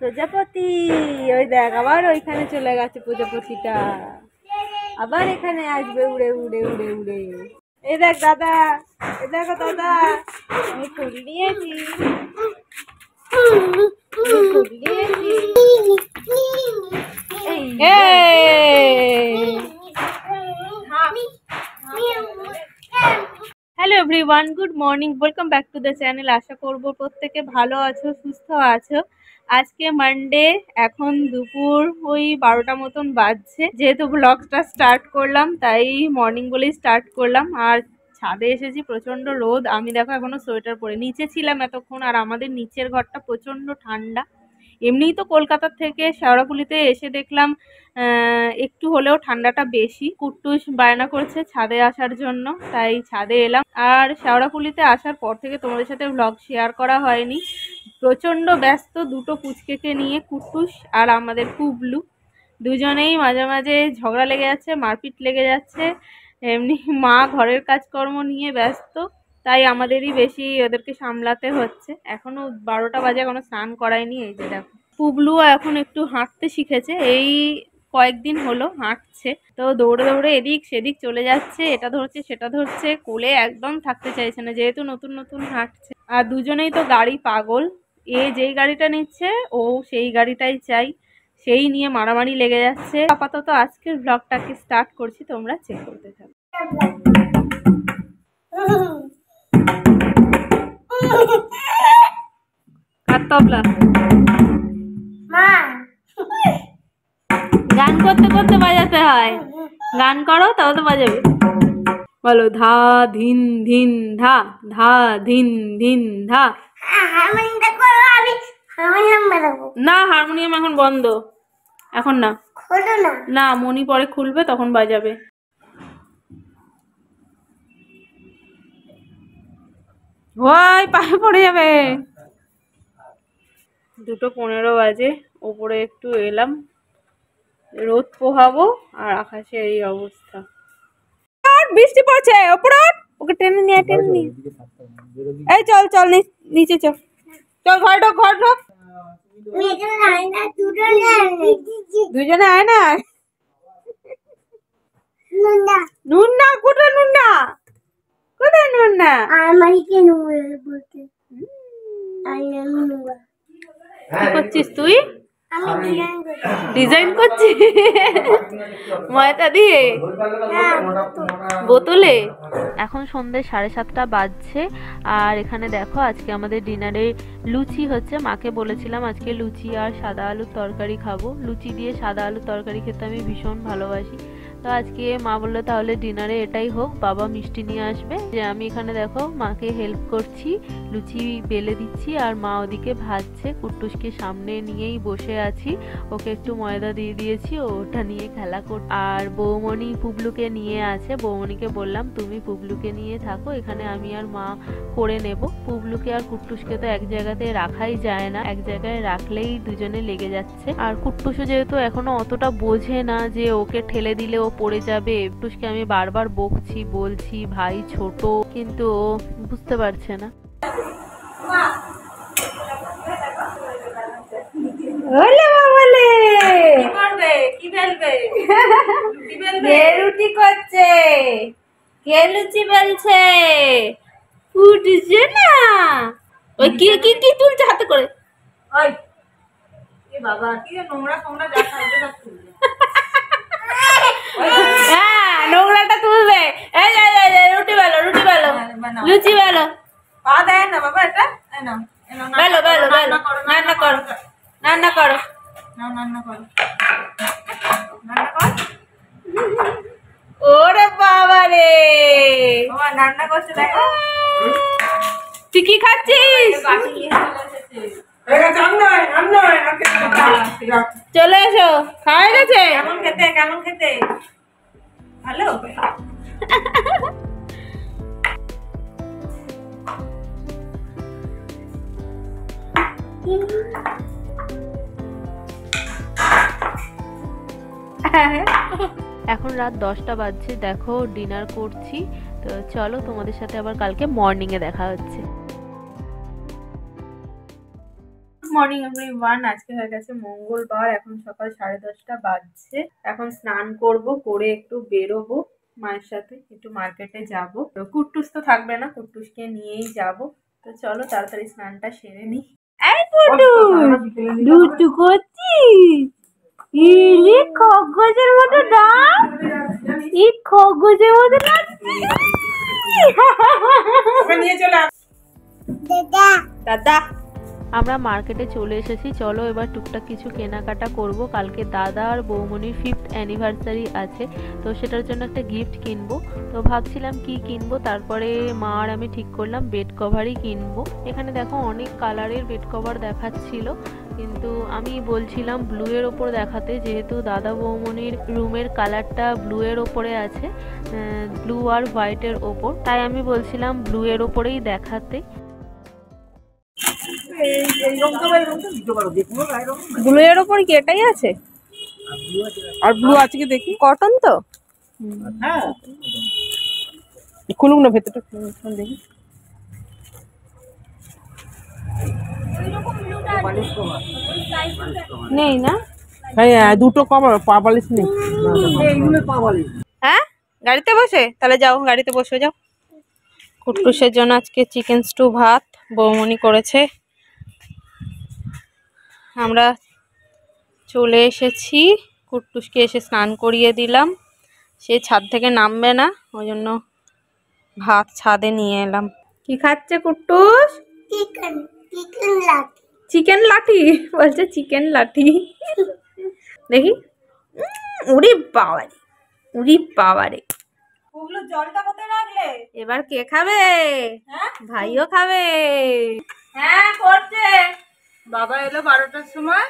প্রজাপতি ওই দেখ আবার ওইখানে চলে গেছে প্রজাপতিটা, আবার এখানে আসবে উড়ে উড়ে উড়ে উড়ে। এই দেখ দাদা, এই দেখো দাদা, আমি ফুল নিয়েছি, ফুল নিয়েছি। Hello everyone, good morning, welcome back to the channel. আশা করব প্রত্যেকে ভালো আছো, সুস্থ আছো। আজকে মানডে, এখন দুপুর ওই 12টা মতন বাজছে। যেহেতু ব্লগটা স্টার্ট করলাম তাই মর্নিং বলেই স্টার্ট করলাম। আর ছাদে এসেছি, প্রচন্ড রোদ। আমি দেখো এখনো সোয়েটার পরে নিচে ছিলাম এতক্ষণ, আর আমাদের নিচের ঘরটা প্রচন্ড ঠান্ডা। এমনিই তো কলকাতার থেকে শেওড়াফুলিতে এসে দেখলাম একটু হলেও ঠান্ডাটা বেশি। কুট্টুস বায়না করছে ছাদে আসার জন্য, তাই ছাদে এলাম। আর শেওড়াফুলিতে আসার পর থেকে তোমাদের সাথে ব্লগ শেয়ার করা হয়নি, প্রচণ্ড ব্যস্ত দুটো পুচকেকে নিয়ে। কুট্টুস আর আমাদের পুবলু দুজনেই মাঝে মাঝে ঝগড়া লেগে যাচ্ছে, মারপিট লেগে যাচ্ছে। এমনি মা ঘরের কাজকর্ম নিয়ে ব্যস্ত, তাই আমাদেরই বেশি ওদেরকে সামলাতে হচ্ছে। এখনো 12টা বাজে, এখনো স্নান করায়নি। এই যে দেখো পুবলু এখন একটু হাঁটতে শিখেছে, এই কয়েকদিন হলো হাঁটছে। তো দৌড়ে দৌড়ে এদিক সেদিক চলে যাচ্ছে, এটা ধরছে সেটা ধরছে, কোলে একদম থাকতে চাইছে না, যেহেতু নতুন নতুন হাঁটছে। আর দুজনেই তো গাড়ি পাগল, এ যেই গাড়িটা নিচ্ছে ও সেই গাড়িটাই চাই, সেই নিয়ে মারামারি লেগে যাচ্ছে। আপাতত আজকের ব্লগটাকে স্টার্ট করছি, তোমরা চেক করতে থাকো। গান করতে করতে বাজাতে হয়, গান করো তবে তো বাজাবে। বলো ধা ধিন ধিন ধা, ধা ধিন ধিন ধা। না, হারমোনিয়াম এখন বন্ধ, এখন না, না মনি পরে খুলবে তখন বাজাবে। ওই পায়ে পড়ে যাবে। 2:15 বাজে, ওপরে একটু এলাম, রোদ পোহাবো, আর আকাশে এই অবস্থা। বৃষ্টি পড়ছে, ওপরে ওকে টেনে নিয়ে, টেনে নিয়ে। এই চল চল নিচে চল, চল ঘর ঢোক, ঘর ঢোক। দুজনে আয় না। নুন না, কোথায় নুন না, কোথায় নুন না? কি করছিস তুই? ডিজাইন করছিস ময়দা দিয়ে বোতলে? এখন সন্ধ্যে 7:30 বাজছে। আর এখানে দেখো আজকে আমাদের ডিনারে লুচি হচ্ছে। মাকে বলেছিলাম আজকে লুচি আর সাদা আলুর তরকারি খাবো। লুচি দিয়ে সাদা আলুর তরকারি খেতে আমি ভীষণ ভালোবাসি। তো আজকে মা বললো তাহলে ডিনারে এটাই হোক, বাবা মিষ্টি নিয়ে আসবে। যে আমি এখানে দেখো মাকে হেল্প করছি, লুচি বেলে দিচ্ছি আর মা ওদিকে ভাজছে। কুট্টুসকে সামনে নিয়েই বসে আছি, ওকে একটু ময়দা দিয়ে দিয়েছি, ওটা নিয়ে খেলা কর। আর বৌমণি পুবলুকে নিয়ে আছে, বৌমণিকে বললাম তুমি পুবলুকে নিয়ে থাকো, এখানে আমি আর মা করে নেব। পুবলুকে আর কুট্টুসকে তো এক জায়গাতে রাখাই যায় না, এক জায়গায় রাখলেই দুজনে লেগে যাচ্ছে। আর কুট্টুসও যেহেতু এখনো অতটা বোঝে না যে ওকে ঠেলে দিলে ও পড়ে যাবে, কুট্টুসকে আমি বারবার বকছি, বলছি ভাই ছোট, কিন্তু ও বুঝতে পারছে না। রুটি করছে, কে লুচি বেলছে? উঠছে না, ওই কি কি কি তুলছে হাতে করে? ওই এ বাবা, কি নোংরা ফোংরা যা খাইবে সব তুলবে। হ্যাঁ, নোংরাটা তুলবে। এই এই রুটি বেলো, রুটি বেলো, লুচি বেলো। পা দেয় না বাবা, এটা নাও, বেলো বেলো বেলো, রান্না করো, রান্না করো, রান্না করো, রান্না কর। ওরে বাবা রে, বাবা রান্না করছে দেখো। তুই কি খাচ্ছিস? চলে এসো, খাওয়া গেছে? কেমন খেতে, কেমন খেতে? ভালো। এখন রাত 10টা বাজছে, দেখো ডিনার করছি। তো চলো তোমাদের সাথে আবার কালকে মর্নিং এ দেখা হচ্ছে। Morning everyone. আজকে হয়ে গেছে মঙ্গলবার, এখন সকাল 10:30 বাজছে। এখন স্নান করব, করে একটু বেরোবো, মায়ের সাথে একটু মার্কেটে যাব। তো কুট্টুস তো থাকবে না, কুট্টুসকে নিয়েই যাব। তো চলো তাড়াতাড়ি স্নানটা সেরে নি। এই কুট্টুস, দুষ্টু করছিস? ইরে খগগজের মতো ডাক, ই খগগজের মতো ডাকছিস। নিয়ে চলে দাদা দাদা। আমরা মার্কেটে চলে এসেছি, চলো এবার টুকটাক কিছু কেনাকাটা করব। কালকে দাদা আর বৌমনির 5th অ্যানিভার্সারি আছে, তো সেটার জন্য একটা গিফট কিনবো। তো ভাবছিলাম কি কিনবো, তারপরে মা আর আমি ঠিক করলাম বেড কভারই কিনবো। এখানে দেখো অনেক কালারের বেড কভার দেখাচ্ছিল, কিন্তু আমি বলছিলাম ব্লু এর ওপর দেখাতে, যেহেতু দাদা বৌমনির রুমের কালারটা ব্লু এর ওপরে আছে, ব্লু আর হোয়াইটের ওপর, তাই আমি বলছিলাম ব্লু এর ওপরেই দেখাতে। ব্লু এর ওপর কি এটাই আছে? আর ব্লু আছে কি দেখি? কটন তো? হ্যাঁ, খুলুক না ভেতরটা, খুলুন দেখি। নেই না? হ্যাঁ, দুটো কভার, পা বালিশ নেই। হ্যাঁ, গাড়িতে বসে? তাহলে যাও, গাড়িতে বসে যাও। কুট্টুসের জন্য আজকে চিকেন স্টু ভাত বৌমনি করেছে। আমরা চলে এসেছি, কুট্টুসকে এসে স্নান করিয়ে দিলাম। সে ছাদ থেকে নামবে না, ওই জন্য ভাত ছাদে নিয়ে এলাম। কি খাচ্ছে কুট্টুস? চিকেন লাঠি বলছে, চিকেন লাঠি। দেখি, উড়ি বাবারে, উড়ি বাবারে। জলটা কোথায় রাখলে? এবার কে খাবে? ভাইও খাবে। হ্যাঁ করছে। বাবা এলো 12টার সময়,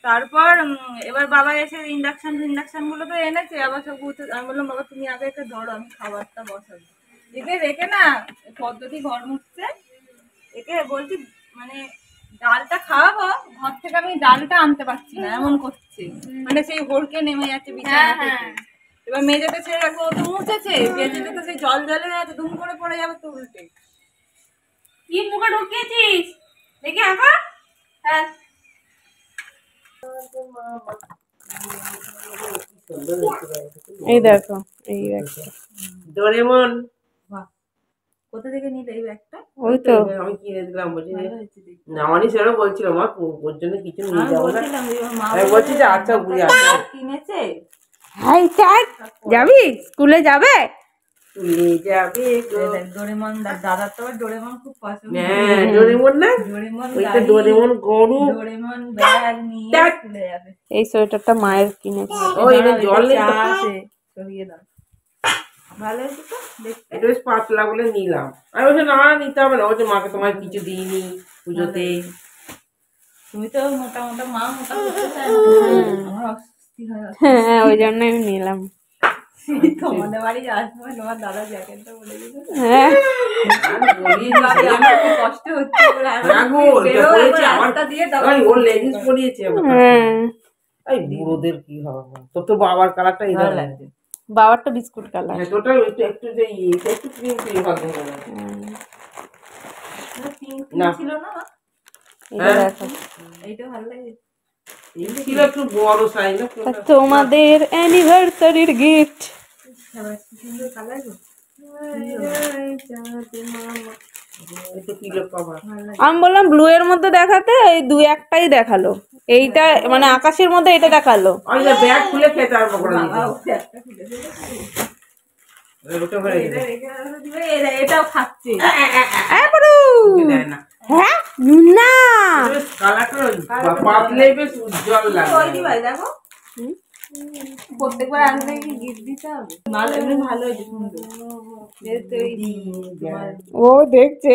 তারপর এবার বাবা এসে ইন্ডাকশন গুলো তো এনেছে, আবার সব আমি বললাম বাবা তুমি আগে একটা ধরো, আমি খাবারটা বসাবো। একে রেখে না পদ্ধতি ঘর মুছছে, একে বলছি মানে ডালটা খাওয়াবো, ঘর থেকে আমি ডালটা আনতে পারছি না, এমন করছে। মানে সেই ভোরকে নেমে যাচ্ছে বিছানা থেকে। এবার মেঝেতে ছেড়ে রাখবো, ও তো মুছেছে, মেঝেতে তো সেই জল জলে আছে, দুম করে পড়ে যাবে তো উল্টে। কি মুখে ঢুকিয়েছিস দেখি আঁকা? হ্যাঁ, এই দেখো, এই ব্যাগটা ডোরেমন। কোথা থেকে নিলে এই ব্যাগটা? ওই তো আমি কিনে দিলাম, বলছি না মানে সেটা বলছিল মা ওর জন্য কিছু নিয়ে যাবো না, আমি বলছি যে আচ্ছা বুঝে আসো কিনেছে। হাই চাই যাবি, স্কুলে যাবে? স্কুলে যাবে ডোরেমন। দাদা তো ডোরেমন খুব পছন্দ। হ্যাঁ ডোরেমন না, ডোরেমন ওইটা ডোরেমন গরু, ডোরেমন ব্যাগ নিয়ে স্কুলে যাবে। এই সোয়েটারটা মায়ের কিনেছে। ও এটা জল নেই তো আছে, সরিয়ে দাও। ভালো আছে তো দেখতে, এটা বেশ পাতলা বলে নিলাম। আমি বলছি না নিতে হবে না, বলছে মাকে তোমার কিছু দিইনি পুজোতে। তুমি তো মোটা মোটা, মা মোটা করতে চায় না, আমার অস্বস্তি হয়। হ্যাঁ ওই জন্য আমি নিলাম। তোমাদের বাড়ি আসবো, তোমার দাদা জ্যাকেটটা বলে দিল। হ্যাঁ কষ্ট হচ্ছে, ওর লেগিংস পরিয়েছে। এই বুড়োদের কি হবে, তোর তো বাবার কালারটা ভালো লাগছে। বাবারটা বিস্কুট কালার। হ্যাঁ তোটা একটু একটু যে একটু ক্রিম ক্রিম ভালো লাগে। না ছিল না, হ্যাঁ দেখো এইটা ভালো লাগে। এই ছিল একটু বড় সাইজ। তোমাদের অ্যানিভার্সারির গিফট। আমি বললাম ব্লু এর মধ্যে দেখাতে, এই দুই একটাই দেখালো। এইটা মানে আকাশের মধ্যে এটা দেখালো। ব্যাগ খুলে খেতে আর পকড়া এটাও খাচ্ছে। প্রত্যেকবার আসলে কি গিফট দিতে হবে? ভালো হয়েছে, সুন্দর। ও দেখছে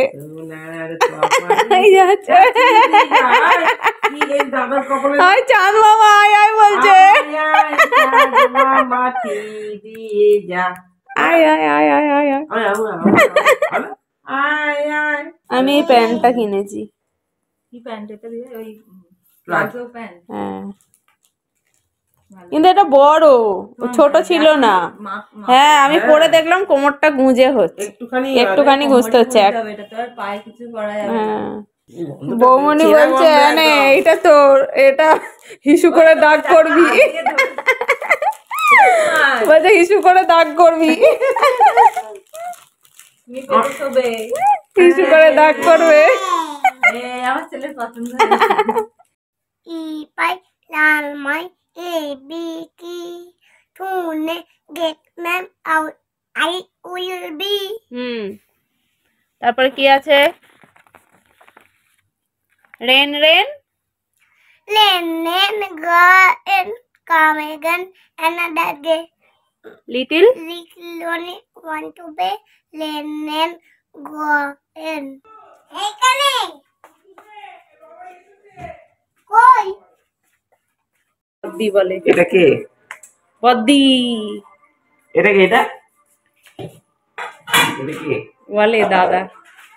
চাঁদ মামা আয় আয় বলছে। আমি এই প্যান্টটা কিনেছি। কি প্যান্ট এটা? ওই প্লাজো প্যান্ট। হ্যাঁ কিন্তু এটা বড়, ছোট ছিল না। হ্যাঁ আমি পরে দেখলাম কোমরটা গুঁজে হচ্ছে, একটুখানি গুঁজতে হচ্ছে। হ্যাঁ বৌমনি বলছে নে এটা তোর, এটা হিসু করে দাগ করবি, বলছে হিসু করে দাগ করবি, হিসু করে দাগ করবে। আমার ছেলের পছন্দ। ই পাই লাল মাই এ বি কি টুনে get ma'am out I will be. তারপরে কি আছে? Rain rain lane lane go an come again another day. Little little only want to বে লেন লেন গো এন। এইখানে কই বদ্দি বলে। এটা কে? বদ্দি এটা কে? এটা এটা কে বলে দাদা।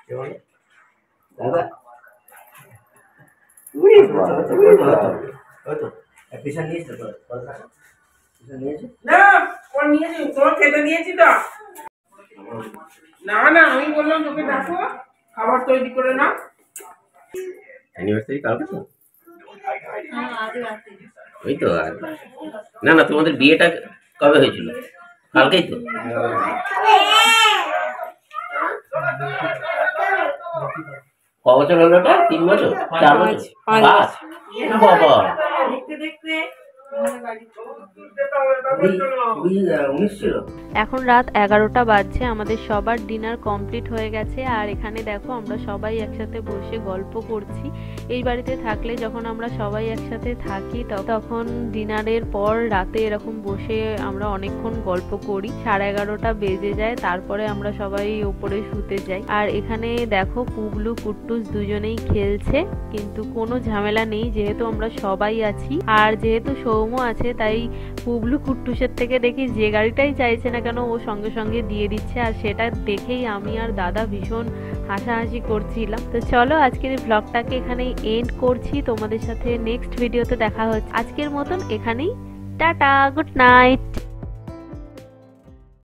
কে বলে? দাদা। উই বাবা, উই বাবা। ওতো পিছন নিয়েছে তো, পিছন নিয়েছে না, ও নিয়েছে, তোর খেতে দিয়েছি তো। না না, আমি বললাম তোকে দেখো খাবার তৈরি করে না। অ্যানিভার্সারি কালকে তো? ওই তো। আর না না, তোমাদের বিয়েটা কবে হয়েছিল? কালকেই তো। ক বছর হলো ওটা? 3 বছর? 4 বছর? 5? বাবা, দেখতে দেখতে এখন রাত 11টা বাজছে, আমাদের সবার ডিনার কমপ্লিট হয়ে গেছে। আর এখানে দেখো আমরা সবাই একসাথে বসে গল্প করছি। এই বাড়িতে থাকলে যখন আমরা সবাই একসাথে থাকি তখন ডিনারের পর রাতে এরকম বসে আমরা অনেকক্ষণ গল্প করি। 11:30টা বেজে যায়, তারপরে আমরা সবাই উপরে শুতে যাই। আর এখানে দেখো পুবলু কুট্টুস দুজনেই খেলছে, কিন্তু কোনো ঝামেলা নেই যেহেতু আমরা সবাই আছি। আর যেহেতু সৌম আছে তাই পুবলু কুট্টুসের থেকে দেখি যে গাড়িটাই চাইছে না কেন ও সঙ্গে সঙ্গে দিয়ে দিচ্ছে। আর সেটা দেখেই আমি আর দাদা ভীষণ হাসাহাসি করছিলাম। তো চলো আজকের এই ব্লগটাকে এখানেই এন্ড করছি, তোমাদের সাথে নেক্সট ভিডিওতে দেখা হচ্ছে। আজকের মতন এখানেই টাটা, গুড নাইট।